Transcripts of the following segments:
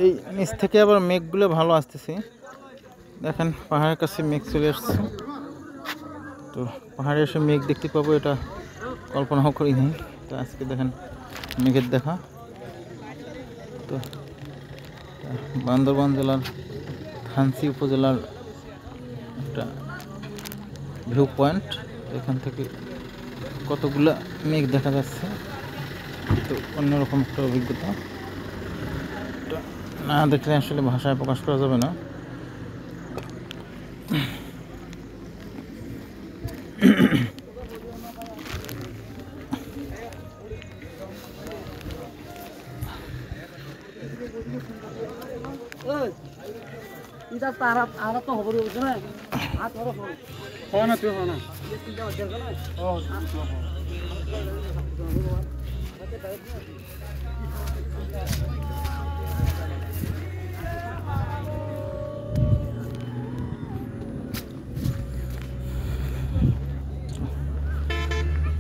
এই নিচ থেকে আবার মেঘগুলো ভালো আসতেছে। দেখেন পাহাড়ের কাছে মেঘ চলে আসছে। তো পাহাড়ে এসে মেঘ দেখতে পাবো এটা কল্পনাও করিনি। তো আজকে দেখেন মেঘের দেখা। তো বান্দরবান জেলার থানচি উপজেলার একটা ভিউ পয়েন্ট। এখান থেকে কতগুলা মেঘ দেখা যাচ্ছে। তো অন্যরকম একটা অভিজ্ঞতা, না দেখলে আসলে ভাষায় প্রকাশ করা যাবে না।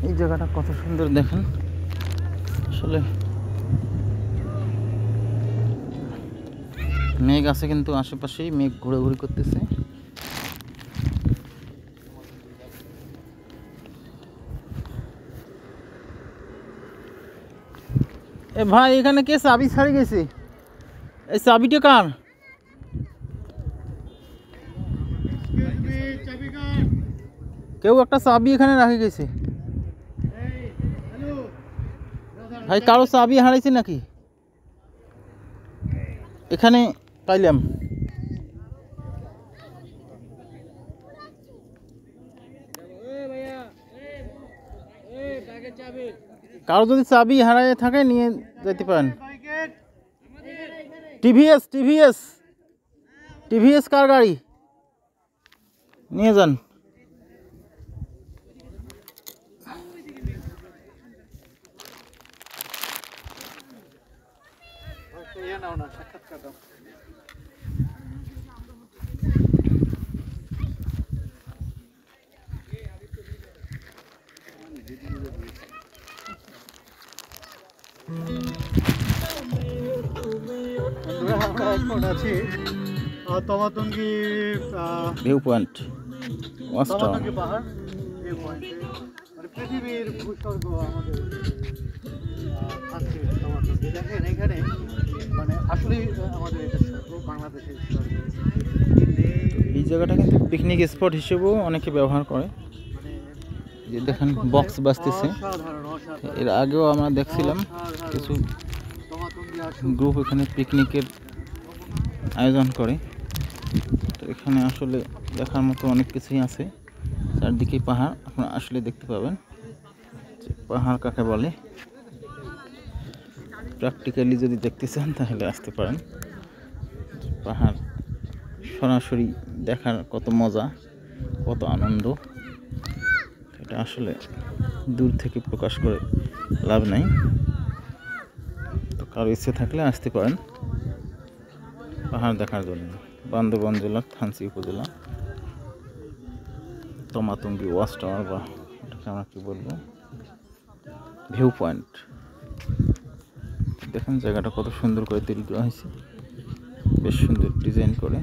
এই জায়গাটা কত সুন্দর দেখেন। আসলে মেঘ আছে কিন্তু আশেপাশেই মেঘ ঘোরাঘুরি করতেছে। এ ভাই এখানে কে চাবি ছাড়ি গেছে? এই চাবিটা কার? কেউ একটা চাবি এখানে রাখে গেছে ভাই। কারো চাবি হারাইছে নাকি? এখানে পাইলাম। কারো যদি চাবি হারাই থাকে নিয়ে যেতে পারেন। টিভিএস টিভিএস টিভিএস কার গাড়ি? নিয়ে যান। তমাতঙ্গী ভিউ পয়েন্ট, তমাতঙ্গী পাহাড় ভিউ পয়েন্ট, মানে পৃথিবীর ভূস্বর্গ আমাদের আছে তমাতঙ্গী। দেখেন এখানে মানে আসলেই আমাদের এটা স্বর্গ, বাংলাদেশের স্বর্গ। এই জায়গাটা কিন্তু পিকনিক স্পট হিসেবেও অনেকে ব্যবহার করে। যে দেখেন বক্স বাজতেছে। এর আগেও আমরা দেখছিলাম কিছু গ্রুপ এখানে পিকনিকের আয়োজন করে। তো এখানে আসলে দেখার মতো অনেক কিছুই আছে। চারদিকে পাহাড়, আপনারা আসলে দেখতে পাবেন যে পাহাড় কাকে বলে। প্র্যাকটিক্যালি যদি দেখতে চান তাহলে আসতে পারেন। পাহাড় সরাসরি দেখার কত মজা, কত আনন্দ, এটা আসলে দূর থেকে প্রকাশ করে লাভ নাই। তো কারো ইচ্ছে থাকলে আসতে পারেন পাহাড় দেখার জন্য। বান্দরবান জেলার থানচি উপজেলা তমাতঙ্গী ওয়াচ টাওয়ার, বা এটাকে আমরা কী বলবো, ভিউ পয়েন্ট। দেখেন জায়গাটা কত সুন্দর করে তৈরি করা হয়েছে, বেশ সুন্দর ডিজাইন করে।